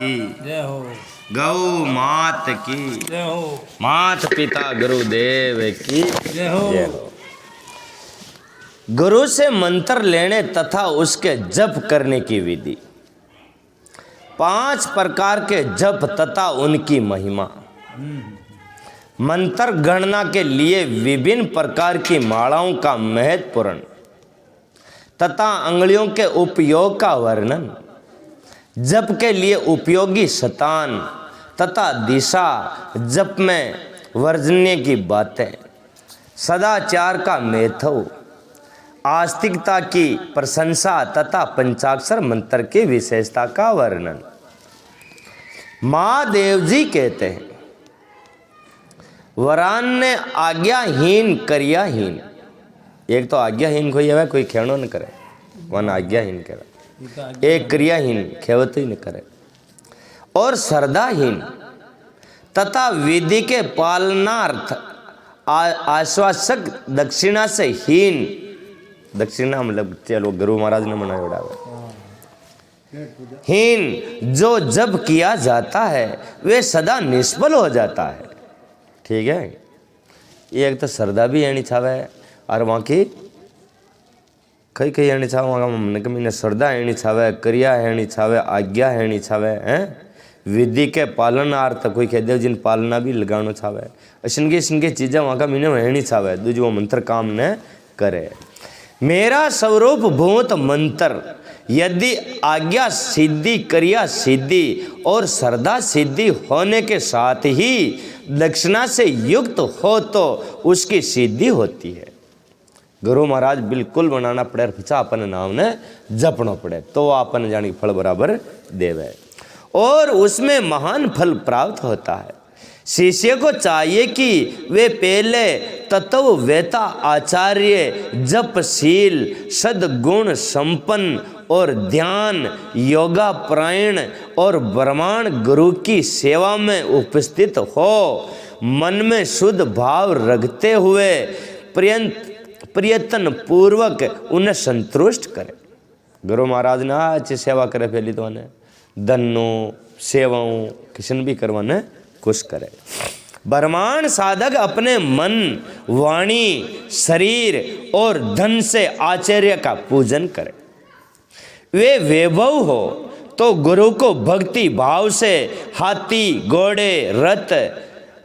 की जय हो। गौ मात की जय हो। मात पिता गुरुदेव की जय हो। जय हो। गुरु से मंत्र लेने तथा उसके जप करने की विधि। 5 प्रकार के जप तथा उनकी महिमा। मंत्र गणना के लिए विभिन्न प्रकार की मालाओं का महत्वपूर्ण तथा अंगुलियों के उपयोग का वर्णन। जप के लिए उपयोगी स्थान तथा दिशा, जप में वर्जनीय की बातें, सदाचार का महत्व, आस्तिकता की प्रशंसा तथा पंचाक्षर मंत्र की विशेषता का वर्णन। महादेव जी कहते हैं, वरान ने आज्ञाहीन क्रियाहीन। एक तो आज्ञाहीन कोई है, कोई खेणो न करे, वन आज्ञाहीन करे। एक क्रियाहीन खेवत ही न करे, और श्रद्धाहीन तथा विधि के पालनार्थ आश्वासक दक्षिणा से हीन। दक्षिणा मतलब चलो गुरु महाराज ने मना उड़ावे। हीन जो जब किया जाता है वे सदा निष्फल हो जाता है। ठीक है, एक तो श्रद्धा भी आनी छावे और वहाँ की कई कई आनी छावे, वहाँ मन के महीने श्रद्धा आनी छावे, क्रिया आनी छावे, आज्ञा आनी छावे हैं, विधि के पालनार्थ कोई कह दे जिन पालना भी लगाना छावे। इनके चीज़ें वहाँ का महीने आनी छावे, दूज वो मंत्र काम न करे। मेरा स्वरूप भूत मंत्र यदि आज्ञा सिद्धि, क्रिया सिद्धि और श्रद्धा सिद्धि होने के साथ ही दक्षिणा से युक्त हो तो उसकी सिद्धि होती है। गुरु महाराज बिल्कुल बनाना पड़े, फिर अपन नाम ने जपना पड़े तो अपन जाने फल बराबर देवे और उसमें महान फल प्राप्त होता है। शिष्य को चाहिए कि वे पहले तत्व वेता आचार्य, जपशील, सद्गुण संपन्न और ध्यान योगा प्रायण और ब्रह्मांड गुरु की सेवा में उपस्थित हो, मन में शुद्ध भाव रखते हुए प्रयत्न पूर्वक उन्हें संतुष्ट करे। गुरु महाराज ने अच्छी सेवा करे, पहली तो उन्हें धनों सेवाओं किसी भी करवाने कुछ करे। ब्रह्मांड साधक अपने मन, वाणी, शरीर और धन से आचार्य का पूजन करे। वे वैभव हो तो गुरु को भक्ति भाव से हाथी, घोड़े, रथ,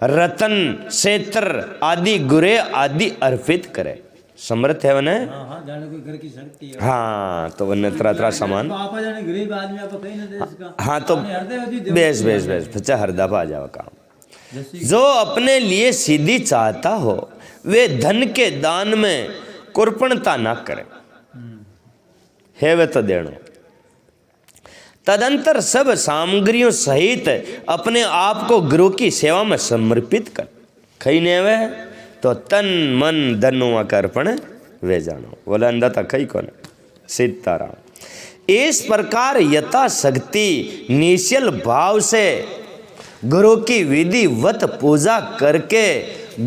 रतन, क्षेत्र आदि गुरे आदि अर्पित करे। समर्थ है वने, घर की शक्ति है। हाँ तो वने तरह तरह सामान। गरीब आदमी आप कहीं ना देश का। हाँ तो बेस बेस बेस बच्चा हरदा पा जाओ काम। जो अपने लिए सिद्धि चाहता हो वे धन के दान में कुर्पणता ना करे, है वे तो देनो। तदंतर सब सामग्रियों सहित अपने आप को गुरु की सेवा में समर्पित कर। खई ने वे तो तन मन धनुआ का अर्पण वे जानो, बोला अंधा था खई कौन सीताराम। इस प्रकार यथाशक्ति निश्चल भाव से गुरु की विधिवत पूजा करके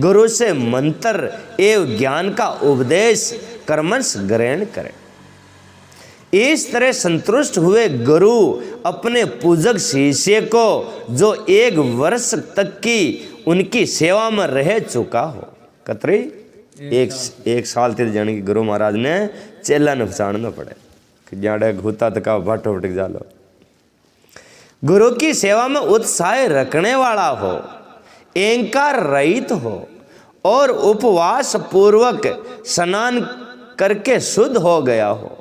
गुरु से मंत्र एवं ज्ञान का उपदेश कर्मश ग्रहण करें। इस तरह संतुष्ट हुए गुरु अपने पूजक शिष्य को जो 1 वर्ष तक की उनकी सेवा में रह चुका हो, कतरी एक साल तक जाने की गुरु महाराज ने चेला ने पहचानना पड़े कि जाड़े घूता तका भटो भटक जालो। गुरु की सेवा में उत्साह रखने वाला हो, अहंकार रहित हो और उपवास पूर्वक स्नान करके शुद्ध हो गया हो।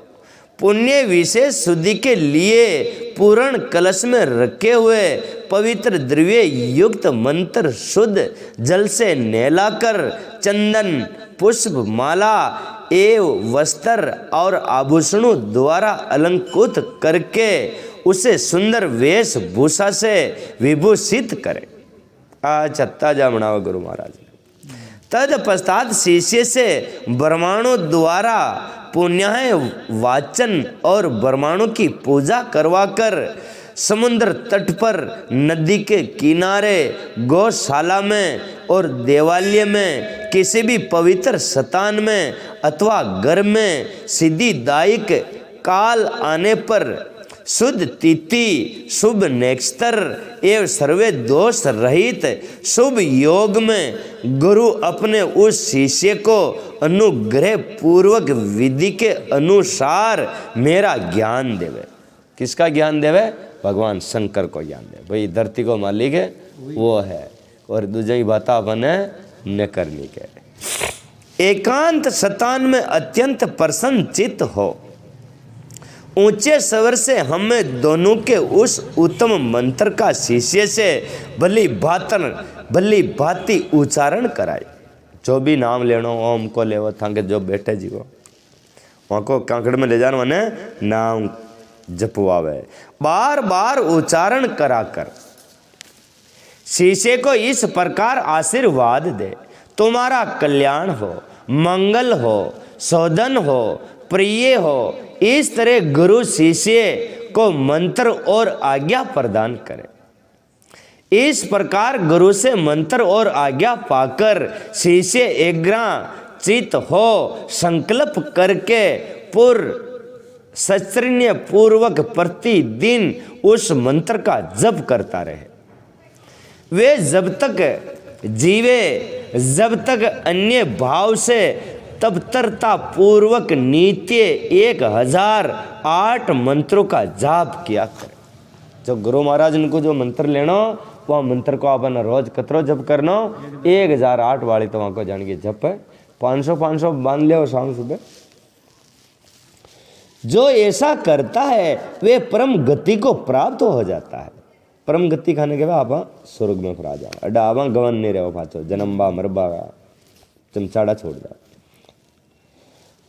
पुण्य विशेष शुद्धि के लिए पूर्ण कलश में रखे हुए पवित्र द्रव्य युक्त मंत्र शुद्ध जल से नहलाकर चंदन, पुष्प, माला एवं वस्त्र और आभूषणों द्वारा अलंकृत करके उसे सुंदर वेशभूषा से विभूषित करे। छत्ता जा बनावा गुरु महाराज। तत्पश्चात शिष्य से ब्रह्मांडों द्वारा पुण्य वाचन और ब्रह्मांडों की पूजा करवाकर समुद्र तट पर, नदी के किनारे, गौशाला में और देवालय में, किसी भी पवित्र स्थान में अथवा घर में सिद्धिदायक काल आने पर शुद्ध तिथि, शुभ नेक्स्तर एवं सर्वे दोष रहित शुभ योग में गुरु अपने उस शिष्य को अनुग्रह पूर्वक विधि के अनुसार मेरा ज्ञान देवे। किसका ज्ञान देवे? भगवान शंकर को ज्ञान दे। भाई धरती को मालिक है वो है, और दूसरी बात अपने न करनी के। एकांत शतान में अत्यंत प्रसन्न चित्त हो, ऊंचे स्वर से हमें दोनों के उस उत्तम मंत्र का शिष्य से भली भांति उच्चारण कराए। जो भी नाम लेनो ओम को लेवो थांके जो बैठे जी को वहाँ को कांकड़ में ले जाना मने नाम जपवावे, बार बार उच्चारण कराकर शिष्य को इस प्रकार आशीर्वाद दे, तुम्हारा कल्याण हो, मंगल हो, शोधन हो, प्रिय हो। इस तरह गुरु शिष्य को मंत्र और आज्ञा प्रदान करे। इस प्रकार गुरु से मंत्र और आज्ञा पाकर शिष्य एग्रचित हो संकल्प करके सचर्य पूर्वक प्रतिदिन उस मंत्र का जप करता रहे। वे जब तक जीवे, जब तक अन्य भाव से तत्परता पूर्वक नित्य 1008 मंत्रों का जाप किया करे। जब गुरु महाराज इनको जो मंत्र लेना वह मंत्र को अपन रोज कतरो जप करना 1008 वाली तो वहाँ को जान के जप है। 500 बांध ले और शाम सुबह। जो ऐसा करता है वे परम गति को प्राप्त हो जाता है। परम गति खाने के बाद आप स्वर्ग में फरा जाओ। अड्डा आवा गवन नहीं रहो पाचो, जन्मबा मरबा चमचाड़ा छोड़ जाओ।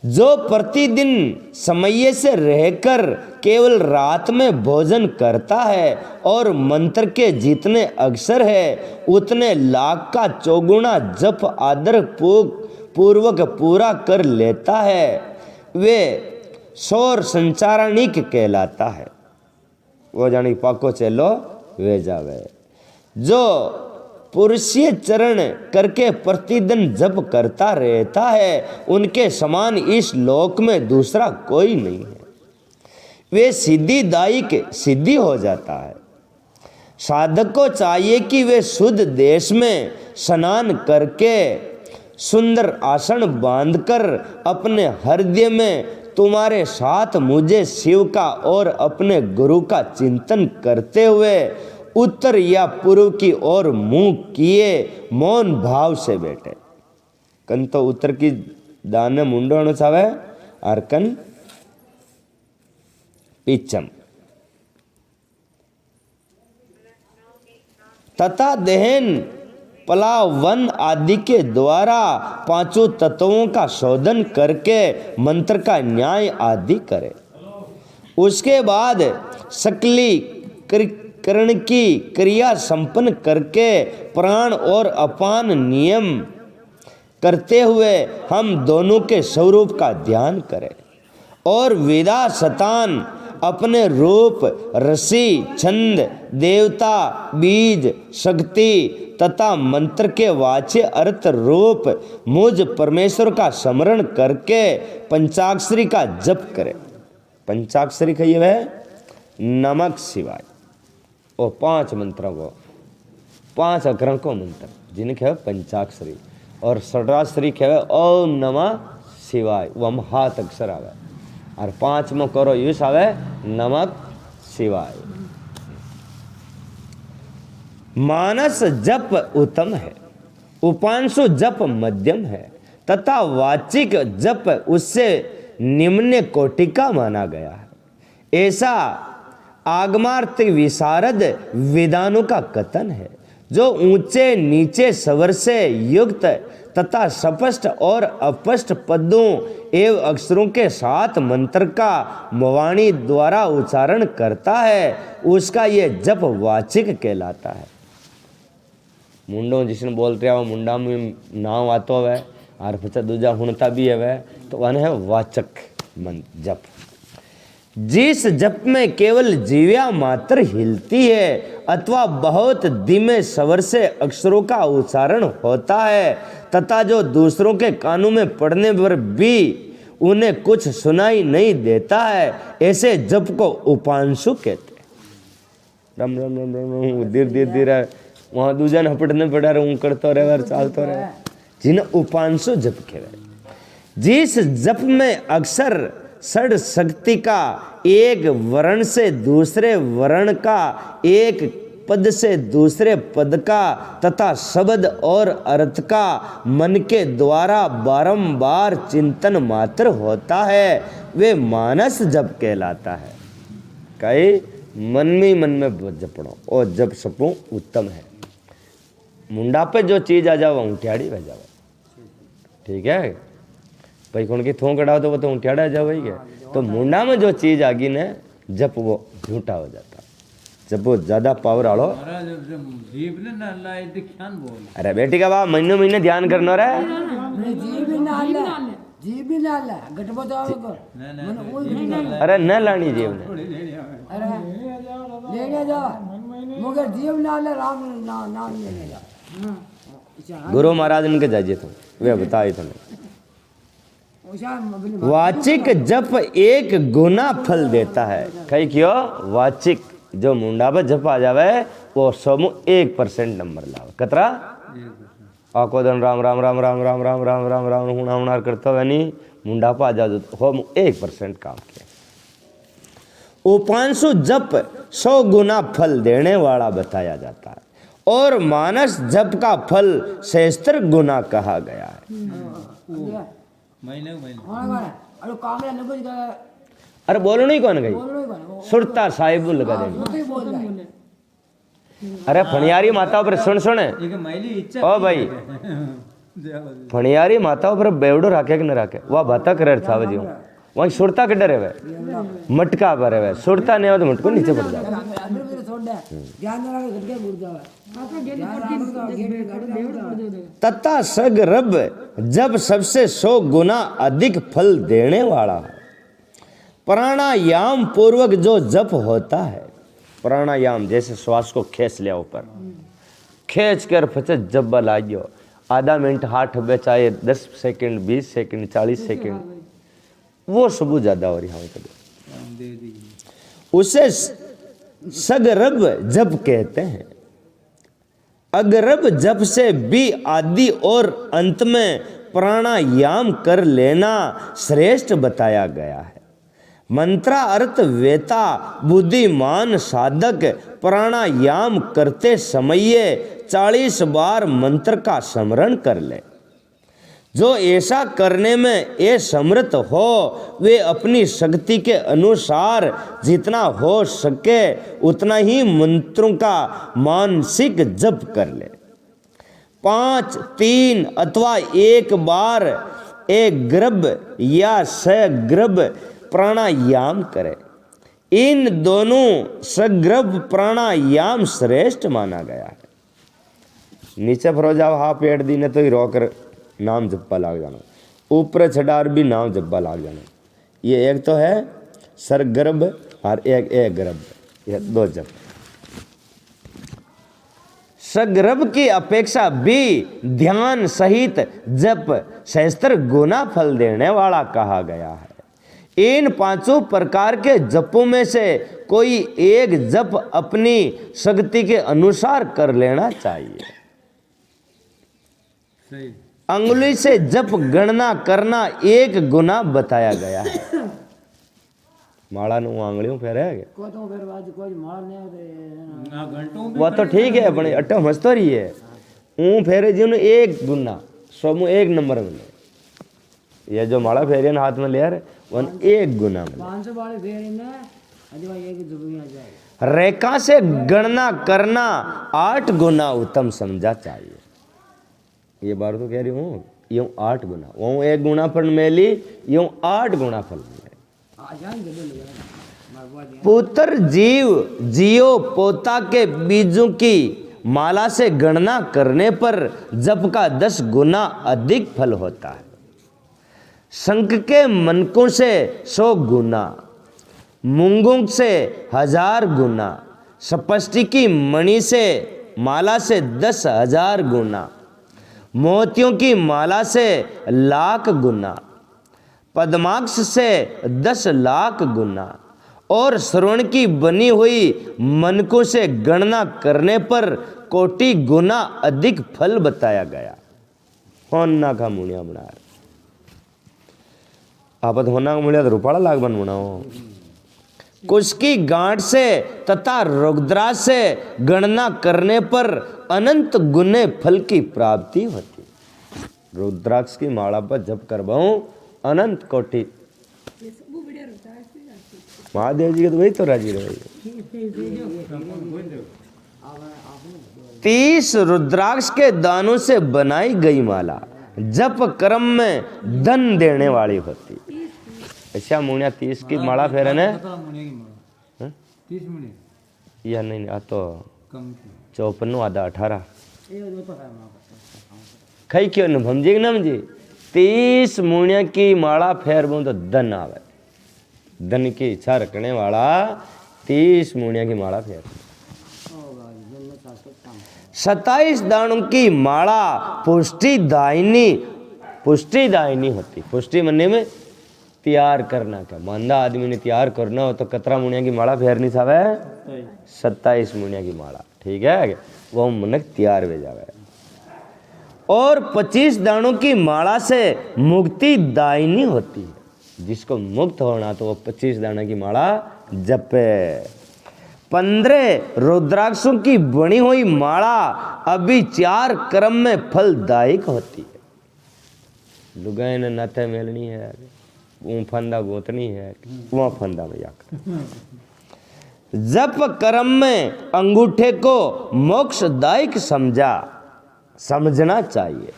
जो प्रतिदिन समय से रहकर केवल रात में भोजन करता है और मंत्र के जितने अक्षर है उतने लाख का चौगुना जप आदर पूर्वक पूरा कर लेता है, वे सौर संचारणिक कहलाता है। वो जानी पाको चलो वे जावे। जो पुरुषीय चरण करके प्रतिदिन जप करता रहता है उनके समान इस लोक में दूसरा कोई नहीं है। वे सिद्धिदायक सिद्धि हो जाता है। साधक को चाहिए कि वे शुद्ध देश में स्नान करके सुंदर आसन बांधकर अपने हृदय में तुम्हारे साथ मुझे शिव का और अपने गुरु का चिंतन करते हुए उत्तर या पूर्व की ओर मुंह किए मौन भाव से बैठे। कन तो उत्तर की दाने मुंडो छावे और कन पीछम तथा दहन पलावन आदि के द्वारा पांचों तत्वों का शोधन करके मंत्र का न्याय आदि करे। उसके बाद सकलीकरण की क्रिया संपन्न करके प्राण और अपान नियम करते हुए हम दोनों के स्वरूप का ध्यान करें और विदा शतान अपने रूप, रसी, छंद, देवता, बीज, शक्ति तथा मंत्र के वाच्य अर्थ रूप मुझ परमेश्वर का स्मरण करके पंचाक्षरी का जप करें। पंचाक्षरी कहिए वह नमक शिवाय। और 5 मंत्रों को 5 अक्षरों को मंत्र जिन्हें कहे पंचाक्षरी और षडाक्षरी कहे ओम नमः शिवाय। वो हम हाथ अक्षर आवे और 5 में करो यूस आवे नमक शिवाय। मानस जप उत्तम है, उपांशु जप मध्यम है तथा वाचिक जप उससे निम्न कोटि का माना गया है। ऐसा आगमार्थ विशारद विद्वानों का कथन है। जो ऊंचे नीचे स्वर से युक्त तथा स्पष्ट और अपष्ट पदों एवं अक्षरों के साथ मंत्र का वाणी द्वारा उच्चारण करता है उसका यह जप वाचिक कहलाता है। मुंडो जिसने बोलते हैं वो मुंडा में नाम आतो है और फिर दूजा हुणता भी है तो वन है वाचक मंत्र जप। जिस जप में केवल जीव्या मात्र हिलती है अथवा बहुत धीमे स्वर से अक्षरों का उच्चारण होता है तथा जो दूसरों के कानों में पड़ने पर भी उन्हें कुछ सुनाई नहीं देता है, ऐसे जप को उपांशु कहते हैं। रम रम रम रम रम धीरे धीरे धीरे वहाँ दूजा हपटने पड़ा रहे करतो रहे चालतो रहे, जिन्हें उपांशु जप कहते। जिस जप में अक्सर षड शक्ति का एक वर्ण से दूसरे वर्ण का, एक पद से दूसरे पद का तथा शब्द और अर्थ का मन के द्वारा बारंबार चिंतन मात्र होता है, वे मानस जप कहलाता है। कई मन में जपणो और जप सपू उत्तम है। मुंडा पे जो चीज आ जाओ ऊँटियाड़ी बह जाओ, ठीक है भाई। कौन की थों कड़ाओ तो वो तो ऊँटियाड़ा जा वही है। तो मुंडा में जो चीज आ गई ना जब वो झूठा हो जाता, जब वो ज्यादा पावर आड़ो। अरे बेटी का बाप महीने महीने ध्यान करना रे, अरे न लानी जीव ने गुरु महाराज इनके जाइए तुम वे बताए तुम्हें। वाचिक जप एक गुना फल देता है। कहीं क्यों वाचिक जो मुंडा पर जप आ जावे वो समूह 1% नंबर लावे। कतरा आको दिन राम राम राम राम राम राम राम राम राम हुना हुनार करता हुआ नहीं मुंडा पर आ जाओ हो 1% काम किया। उपांशु जप 100 गुना फल देने वाला बताया जाता है और मानस जप का फल 76 गुना कहा गया है। अरे बोलो नहीं कौन गई सुरता साहिब लगा दे। अरे फणियारी माता पर सुन सुन ओ भाई, फणियारी माता पर बेवड़ो राखे कि न राखे वह बाता करे था जी वही सुरता के डरे वे मटका पर वे सुरता नहीं हो तो मटको नीचे पड़ जाए। तथा सगरब जब सबसे 100 गुना अधिक फल देने वाला है। प्राणायाम पूर्वक जो जप होता है, प्राणायाम जैसे श्वास को खींच लिया ऊपर, खींच कर फचत जब लाइयो आधा मिनट हाथ बे चाहे 10 सेकंड 20 सेकंड 40 सेकंड वो सब ज्यादा हो रही है, उसे सगरब जप कहते हैं। अगरब जप से भी आदि और अंत में प्राणायाम कर लेना श्रेष्ठ बताया गया है। मंत्रा अर्थ वेता बुद्धिमान साधक प्राणायाम करते समय 40 बार मंत्र का स्मरण कर ले। जो ऐसा करने में असमर्थ हो वे अपनी शक्ति के अनुसार जितना हो सके उतना ही मंत्रों का मानसिक जप कर ले। 5, 3 अथवा 1 बार एक ग्रब या सग्रब प्राणायाम करे। इन दोनों सग्रब प्राणायाम श्रेष्ठ माना गया है। नीचे फरो जाओ हाथ पेट दी ने तो ही रोकर नाम जप्पा लाग जाना, ऊपर छडार भी नाम जप्पा लाग जाना। ये एक तो है सरगर्भ और एक गर्भ, ये 2 जप। सगर्भ की अपेक्षा भी ध्यान सहित जप 76 गुना फल देने वाला कहा गया है। इन 5 प्रकार के जपों में से कोई एक जप अपनी शक्ति के अनुसार कर लेना चाहिए। सही। अंगुली से जप गणना करना 1 गुना बताया गया है। माला नु आंगलियों फेरे वो तो ठीक है अपने अट्ठो मस्तो रही है ऊ फेरे जी 1 गुना समूह 1 नंबर में। ये जो माला फेरे हाथ में ले रहे वन 1 गुना में। रेखा से गणना करना 8 गुना उत्तम समझा चाहिए। ये बार तो कह रही हूँ यूं 8 गुना वो 1 गुना फल मिली यूं 8 गुना फल मिले। पुत्र जीव जियो पोता के बीजों की माला से गणना करने पर जप का 10 गुना अधिक फल होता है। शंख के मनकों से 100 गुना, मूंगों से 1000 गुना, सपष्टि की मणि से माला से 10,000 गुना, मोतियों की माला से 1,00,000 गुना, पद्माक्ष से 10 लाख गुना और श्रवण की बनी हुई मनकों से गणना करने पर कोटि गुना अधिक फल बताया गया। होना का मुनिया बनार आपत होना का मुनिया तो रुपाला लाख बन बनाओ। कुश की गांठ से तथा रुद्राक्ष से गणना करने पर अनंत गुने फल की प्राप्ति होती। रुद्राक्ष की माला पर जप करवाऊं अनंत कोटि। महादेव जी के तो वही तो राजी रहे। 30 रुद्राक्ष के दानों से बनाई गई माला जप कर्म में धन देने वाली होती। अच्छा मुनिया 30 की माला फेरे ने 30 मुने या नहीं आ तो कम 54 आधा 18 खई क्यों न भमजी न जी 30 मुनिया की माला फेरबू तो धन आवे। धन की इच्छा रखने वाला 30 मुनिया की माला फेर। 27 दानों की माला पुष्टिदायिनी होती। पुष्टि मनने में तैयार करना क्या मंदा आदमी ने तैयार करना हो तो कतरा मुनिया की माला फेरनी सावे 27 मुनिया की माला। ठीक है वो मनक तैयार हो जावे। और 25 दानों की माला से मुक्ति दायिनी होती है। जिसको मुक्त होना तो वो 25 दाना की माला जपे। 15 रुद्राक्षों की बनी हुई माला अभी 4 क्रम में फलदायक होती है। लुगाई ने नाते मेलनी है वो फंदा गोतनी है वहाँ फंदा में जाकर जप कर्म में अंगूठे को मोक्षदायक समझना चाहिए।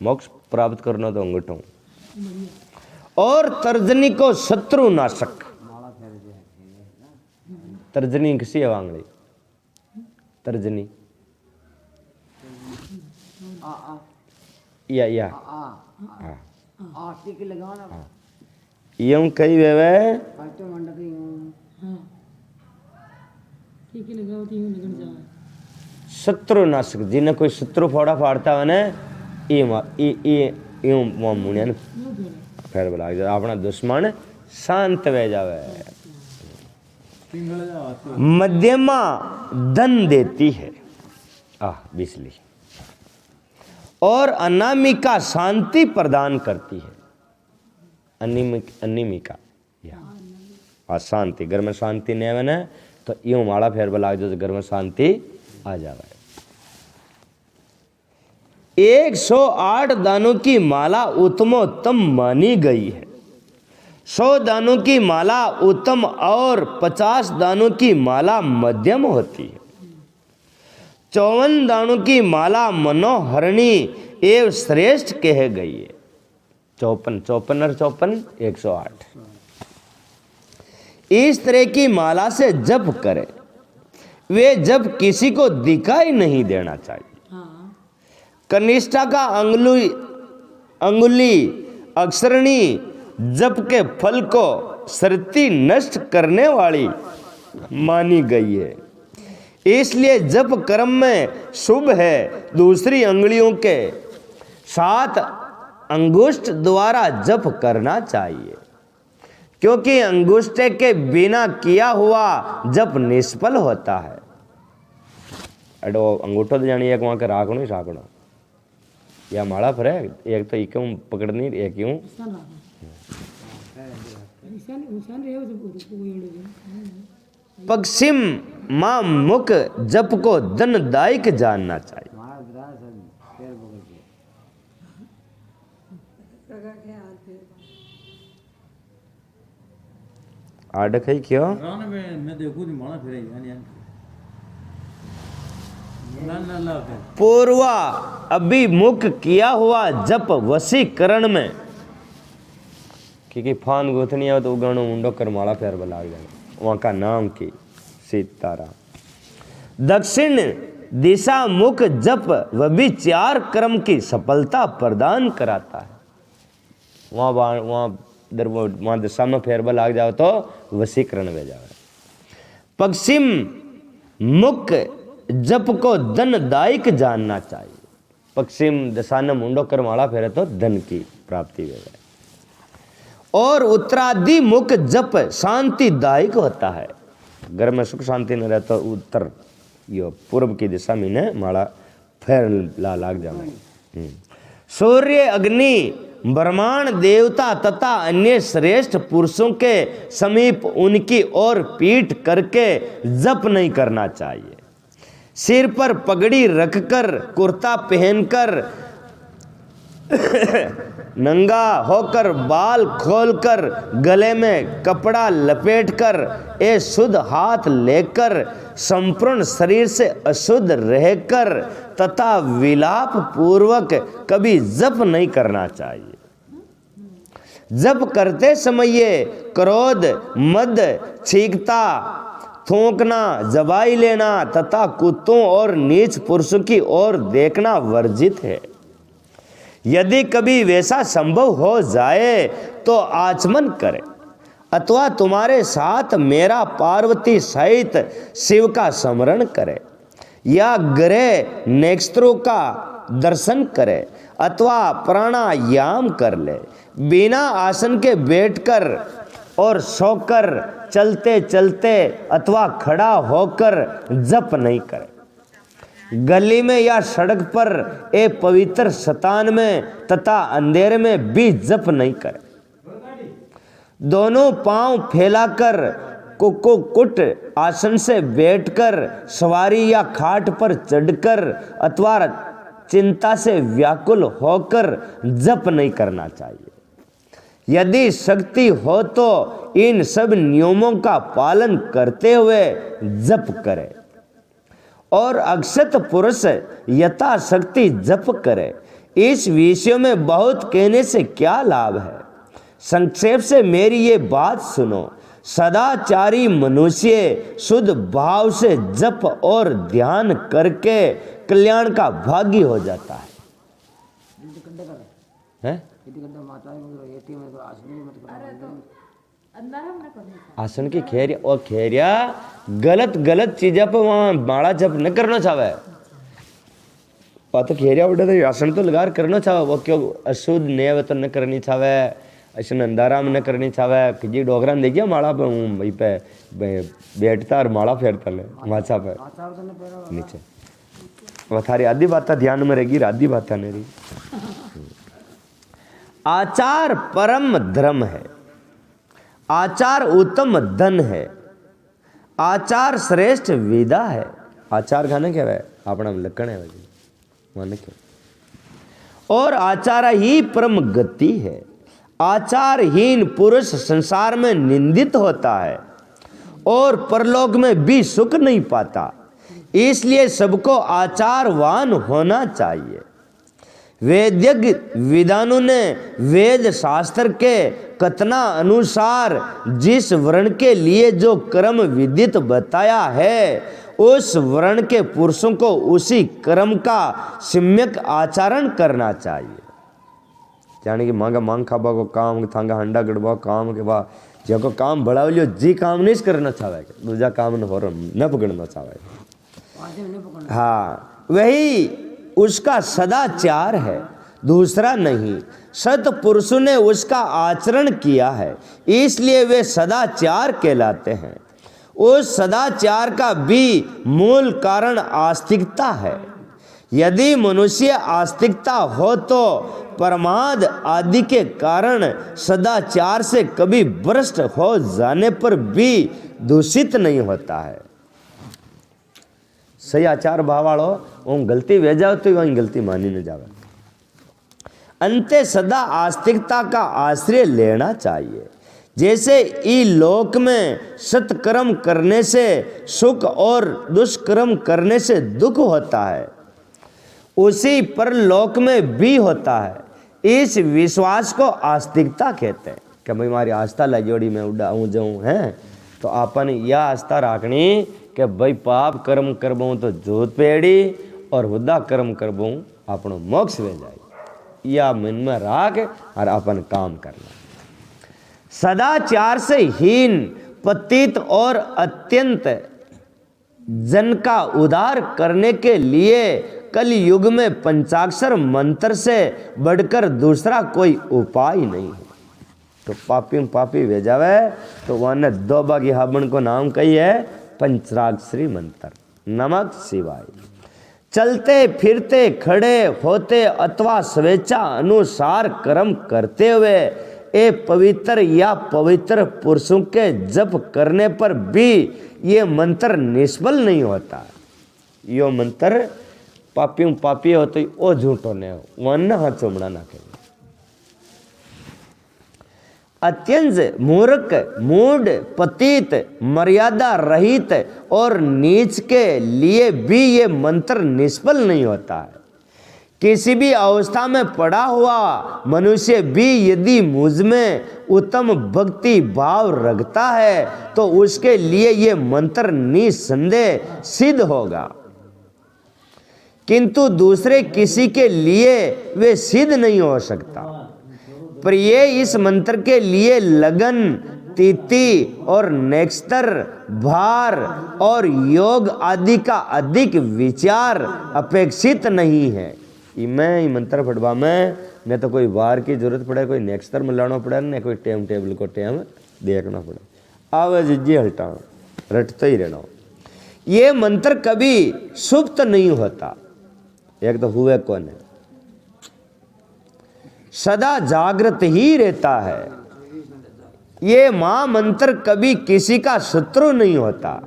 मोक्ष प्राप्त करना तो अंगूठों और तर्जनी को शत्रु नाशक। तर्जनी किसी है वांगड़ी तर्जनी या यूं कई वेवे शत्रु नाशक। जिन्हें कोई शत्रु फोड़ा फाड़ता है ना यूं मुनिया ने फेर बुला अपना दुश्मन शांत वे जावे। मध्यमा धन देती है बिजली और अनामिका शांति प्रदान करती है। अनिमिका या शांति घर में शांति नहीं है ना तो यूं माला फेर बुला जो घर में शांति आ जावे। 108 दानों की माला उत्तमोत्तम मानी गई है। 100 दानों की माला उत्तम और 50 दानों की माला मध्यम होती है। 54 दानों की माला मनोहरणी एवं श्रेष्ठ कह गई है। 54 और 54 108। इस तरह की माला से जप करे वे जब किसी को दिखाई नहीं देना चाहिए। कनिष्ठा का अंगुली अक्षरणी जप के फल को सरती नष्ट करने वाली मानी गई है। इसलिए जप कर्म में शुभ है दूसरी अंगुलियों के साथ अंगुष्ठ द्वारा जप करना चाहिए क्योंकि अंगुष्ठे के बिना किया हुआ जप निष्फल होता है। अडो अंगूठो तो जानी एक वहां के राखनो ही राखना या माला पर है एक तो इक्यों पकड़नी एक यूं पश्चिम मां मुख जप को धनदायक जानना चाहिए। आडक है क्यों मैं देखूं माला फिर पूर्वा अभिमुख किया हुआ जप वशीकरण में क्योंकि फान गोथनी है तो उगाणो मुंडो कर माला फेर बलाग जाए वहाँ का नाम की सीताराम। दक्षिण दिशा मुख जप वह भी 4 क्रम की सफलता प्रदान कराता है। वहाँ दिशा में फेर बलाग जाओ तो वशीकरण में जाओ। पश्चिम मुख जप को धनदायक जानना चाहिए। पश्चिम दिशा ने मुंडो कर माला फेरे तो धन की प्राप्ति हो जाए। और उत्तरादि मुख जप शांतिदायक होता है। घर में सुख शांति न रहता उत्तर यो पूर्व की दिशा में ने माड़ा फेर ला लाग जाए। सूर्य अग्नि ब्रह्मांड देवता तथा अन्य श्रेष्ठ पुरुषों के समीप उनकी ओर पीठ करके जप नहीं करना चाहिए। सिर पर पगड़ी रखकर कुर्ता पहनकर नंगा होकर बाल खोलकर गले में कपड़ा लपेटकर ए शुद्ध हाथ लेकर संपूर्ण शरीर से अशुद्ध रहकर तथा विलाप पूर्वक कभी जप नहीं करना चाहिए। जप करते समय क्रोध, मद, छींकता, थूकना, जबाई लेना तथा कुत्तों और नीच पुरुषों की ओर देखना वर्जित है। यदि कभी वैसा संभव हो जाए तो आचमन करें अथवा तुम्हारे साथ मेरा पार्वती सहित शिव का स्मरण करें या ग्रह नक्षत्रों का दर्शन करें अथवा प्राणायाम कर ले। बिना आसन के बैठकर और सोकर, चलते चलते अथवा खड़ा होकर जप नहीं करें। गली में या सड़क पर ए पवित्र स्थान में तथा अंधेरे में भी जप नहीं करें। दोनों पांव फैलाकर कुक्कुट आसन से बैठकर सवारी या खाट पर चढ़कर अथवा चिंता से व्याकुल होकर जप नहीं करना चाहिए। यदि शक्ति हो तो इन सब नियमों का पालन करते हुए जप करें और अक्षत पुरुष यथाशक्ति जप करे। इस विषय में बहुत कहने से क्या लाभ है। संक्षेप से मेरी ये बात सुनो। सदाचारी मनुष्य शुद्ध भाव से जप और ध्यान करके कल्याण का भागी हो जाता है। आसन की खेरिया और खेरिया गलत चीजा पर वहां माड़ा जप न करना चाहे। तो खेरिया उठे तो आसन तो लगा करना चाहे। वो क्यों अशुद्ध नेव तो न करनी चाहे, ऐसे अंधाराम न करनी चाहे। कि डोगरा देखिए माड़ा पे वही पे बैठता और माड़ा फेरता ले माचा पे नीचे। वह थारी आधी बात ध्यान में रहेगी, आधी बात नहीं रही। आचार परम धर्म है, आचार उत्तम धन है, आचार श्रेष्ठ विदा है। आचार खाने क्या है अपना लक्षण है माने क्यों। और आचार ही परम गति है। आचारहीन पुरुष संसार में निंदित होता है और परलोक में भी सुख नहीं पाता। इसलिए सबको आचारवान होना चाहिए। वैदिक विद्वानों ने वेद शास्त्र के कथना अनुसार जिस वर्ण के लिए जो कर्म विदित बताया है उस वर्ण के पुरुषों को उसी कर्म का सम्यक आचरण करना चाहिए। यानी कि मांगा मांग खाबा को काम थांगा हंडा गड़बा काम के बाद जो काम बढ़ाव लियो जी काम नहीं करना चाहे, दूसरा काम न पकड़ना चाहे। हाँ वही उसका सदाचार है, दूसरा नहीं। सत्पुरुषों ने उसका आचरण किया है इसलिए वे सदाचार कहलाते हैं। उस सदाचार का भी मूल कारण आस्तिकता है। यदि मनुष्य आस्तिकता हो तो प्रमाद आदि के कारण सदाचार से कभी भ्रष्ट हो जाने पर भी दूषित नहीं होता है। सही आचार भाव वालो वो गलती वे जाओ तो वही गलती मानी न जावे। अंते सदा आस्तिकता का आश्रय लेना चाहिए। जैसे ई लोक में सत्कर्म करने से सुख और दुष्कर्म करने से दुख होता है उसी परलोक में भी होता है। इस विश्वास को आस्तिकता कहते हैं कि भाई हमारी आस्था लगोड़ी में उड़ाऊँ जाऊँ है तो अपन यह आस्था रखनी कि भाई पाप कर्म करबूँ तो जोत पेड़ी और हुदा कर्म करबूँ अपनो मोक्ष में जाए। या मन में राख और अपन काम करना। सदाचार से हीन पतित और अत्यंत जन का उद्धार करने के लिए कल युग में पंचाक्षर मंत्र से बढ़कर दूसरा कोई उपाय नहीं है। तो पापी में पापी भेजावे तो वह दो बागी हाबण को नाम कही है पंचराक्षरी मंत्र नमः शिवाय। चलते फिरते खड़े होते अथवा स्वेच्छा अनुसार कर्म करते हुए ये पवित्र या पवित्र पुरुषों के जप करने पर भी ये मंत्र निष्फल नहीं होता। यो मंत्र पापी में पापी हो तो ओ झूठो ने वन हाथ चुमड़ा ना कहे। अत्यंत मूर्ख मूढ़ पतित मर्यादा रहित और नीच के लिए भी ये मंत्र निष्फल नहीं होता है। किसी भी अवस्था में पड़ा हुआ मनुष्य भी यदि मुझ में उत्तम भक्ति भाव रखता है तो उसके लिए ये मंत्र निसंदेह सिद्ध होगा, किंतु दूसरे किसी के लिए वे सिद्ध नहीं हो सकता। पर ये इस मंत्र के लिए लगन तिथि और नेक्स्टर भार और योग आदि का अधिक विचार अपेक्षित नहीं है। मैं मंत्र पढ़वा में न तो कोई वार की जरूरत पड़े, कोई नेक्स्टर में लाना पड़े, न कोई टाइम टेबल को टाइम देखना पड़े, आवाज जी हल्टा रटता ही रहना। ये मंत्र कभी सुप्त नहीं होता, एक तो हुए कौन है, सदा जागृत ही रहता है। ये महामंत्र कभी किसी का शत्रु नहीं होता,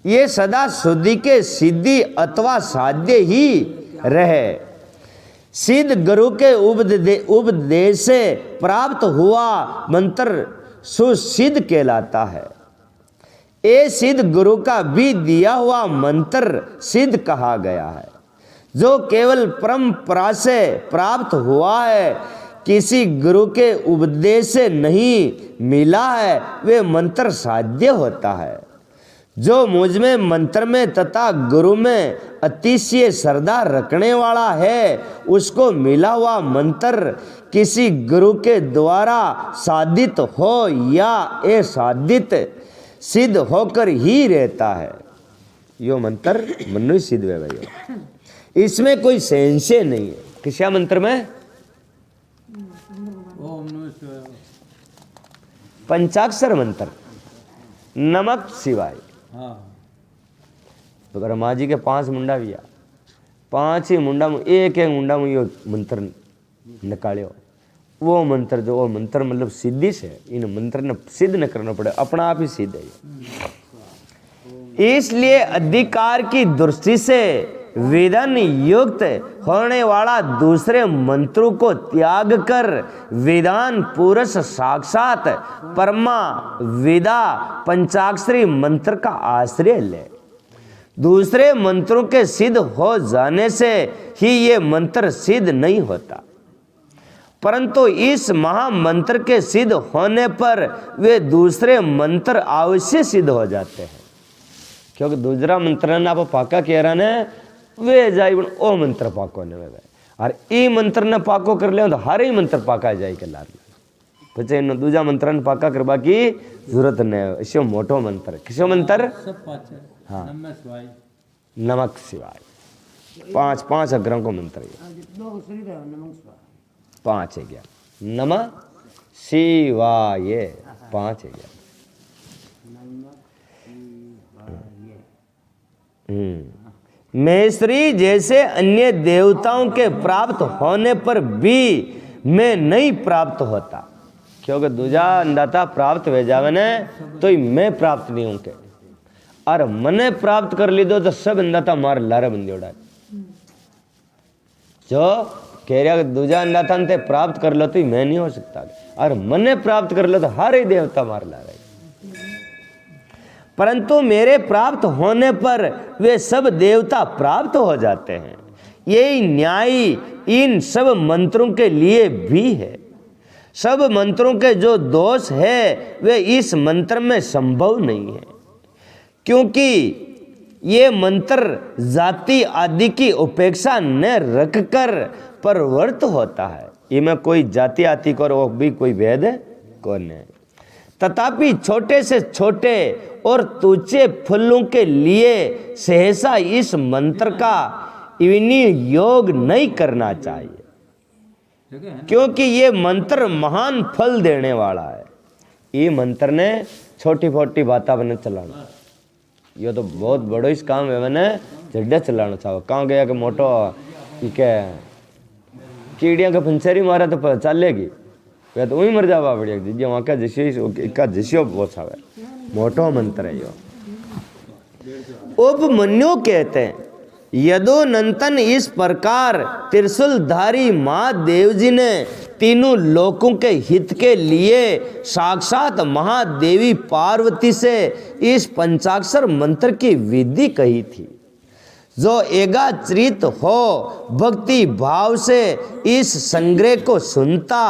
ये सदा शुद्धि के सिद्धि अथवा साध्य ही रहे। सिद्ध गुरु के उपदेश से प्राप्त हुआ मंत्र सुसिद्ध कहलाता है। ये सिद्ध गुरु का भी दिया हुआ मंत्र सिद्ध कहा गया है। जो केवल परंपरा से प्राप्त हुआ है, किसी गुरु के उपदेश से नहीं मिला है, वे मंत्र साध्य होता है। जो मुझ में मंत्र में तथा गुरु में अतिशय श्रद्धा रखने वाला है, उसको मिला हुआ मंत्र किसी गुरु के द्वारा साधित हो या असाधित सिद्ध होकर ही रहता है। यो मंत्र मनु सिद्ध है भैया, इसमें कोई संशय नहीं है। किसा मंत्र में ओम नमः शिवाय, पंचाक्षर मंत्र नमः शिवाय। हाँ तो ब्रह्मा जी के 5 मुंडा भी आ, 5 ही मुंडा में एक मुंडा में यो मंत्र निकालियो। वो मंत्र जो वो मंत्र मतलब सिद्धि से इन मंत्र ने सिद्ध न करना पड़े, अपना आप ही सिद्ध है। इसलिए अधिकार की दृष्टि से विधान युक्त होने वाला दूसरे मंत्रों को त्याग कर विधान पुरुष साक्षात परमा विदा पंचाक्षरी मंत्र का आश्रय ले। दूसरे मंत्रों के सिद्ध हो जाने से ही ये मंत्र सिद्ध नहीं होता, परंतु इस महामंत्र के सिद्ध होने पर वे दूसरे मंत्र अवश्य सिद्ध हो जाते हैं। क्योंकि दूसरा मंत्र ना आप पाका कह रहा ने वे जाए ओ मंत्र पाको ने वे और ई मंत्र ने पाको कर ले तो हर ही मंत्र पाका जाए के लार पचे इन दूजा मंत्र ने पाका करवा की जरूरत नहीं। इसो मोटो मंत्र किसो मंत्र सब पाँच है। हाँ। नमः शिवाय, नमः शिवाय 5 अग्रहों को मंत्र है, 5 है गया नमः शिवाय 5 है गया। मेश्री जैसे अन्य देवताओं के प्राप्त होने पर भी मैं नहीं प्राप्त होता, क्योंकि दूजा अंदाता प्राप्त हो जावे ने तो मैं प्राप्त नहीं हूँ के और मने प्राप्त कर ली दो तो सब अंदाता मार लारे बंदी उड़ा। जो कह रहा दूजा अंदाता ने प्राप्त कर लो तो मैं नहीं हो सकता और मने प्राप्त कर लो तो हर ही देवता मार ला रहे। परंतु मेरे प्राप्त होने पर वे सब देवता प्राप्त हो जाते हैं। यही न्याय इन सब मंत्रों के लिए भी है। सब मंत्रों के जो दोष है वे इस मंत्र में संभव नहीं है, क्योंकि ये मंत्र जाति आदि की उपेक्षा न रखकर परवर्त होता है। इनमें कोई जाति आदि को भी कोई भेद कौन है। तथापि छोटे से छोटे और तुच्छ फलों के लिए सहसा इस मंत्र का विनियोग नहीं करना चाहिए। जगह है ना। क्योंकि ये मंत्र महान फल देने वाला है। ये मंत्र ने छोटी फोटी बात बने चलाना, ये तो बहुत बड़ो इस काम है। मैंने झड्डा चलाना चाहो कहाँ गया कि मोटो के कीड़िया का पंचरी मारा तो चलेगी, वह तो वही मर जावा बढ़िया जी वहाँ का जिसियो बहुत आवे। मोटो मंत्र है यो। उपमन्यु कहते हैं यदुनंदन इस प्रकार त्रिशूलधारी महादेव जी ने तीनों लोकों के हित के लिए साक्षात महादेवी पार्वती से इस पंचाक्षर मंत्र की विधि कही थी। जो एकाचरित हो भक्ति भाव से इस संग्रह को सुनता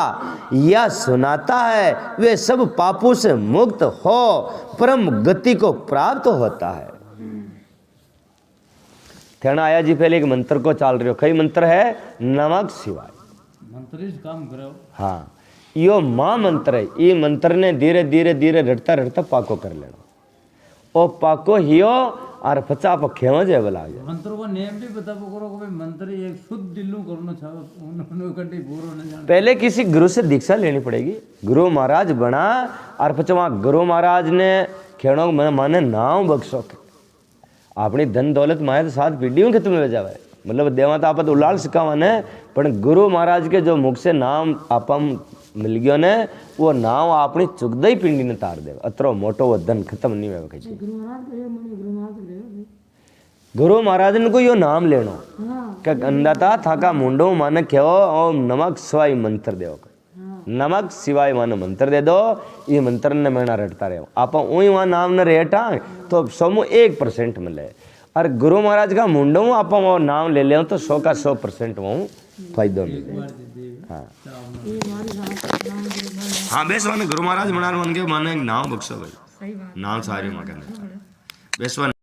या सुनाता है वे सब पापों से मुक्त हो परम गति को प्राप्त होता है। थेना आया जी पहले एक मंत्र को चाल रहे हो, कई मंत्र है नमक शिवाय मंत्र इस काम करो। हाँ यो मां मंत्र है। ये मंत्र ने धीरे धीरे धीरे रटता रटता पाको कर लेना। ओ पाको हियो और पचा पखे में जे बला गया। मंत्र को नेम भी बता करो कि भाई मंत्र एक शुद्ध दिलों करना चाहो उन्होंने कंटी पूरा न जान। पहले किसी गुरु से दीक्षा लेनी पड़ेगी। गुरु महाराज बना और पचवा गुरु महाराज ने खेड़ो माने नाम बख्शो अपनी धन दौलत माया तो साथ पीढ़ियों के तुम्हें जावे मतलब देवा तो आप उलाल सिखावा ने पर गुरु महाराज के जो मुख से नाम आपम मिल गयो ने वो नाम अपनी चुगदई पिंडी ने तार दे अतरो मोटो वो धन खत्म नहीं हुआ कहीं। गुरु महाराज ने को यो नाम लेनो क्या अन्नदाता थाका मुंडो माने क्यों ओम नमक शिवाय मंत्र देव नमक शिवाय मानो मंत्र दे दो। ये मंत्र ने महीना रटता रहे आप वही वहाँ नाम न रेटा तो समूह 1% मिले और गुरु महाराज का मुंडो आप वो नाम ले ले तो 100 का 100% वो फायदो मिले। हाँ हाँ बेस माने गुरु महाराज बना मन के माने नाम बख्शो भाई नाम सारे माँ का बेस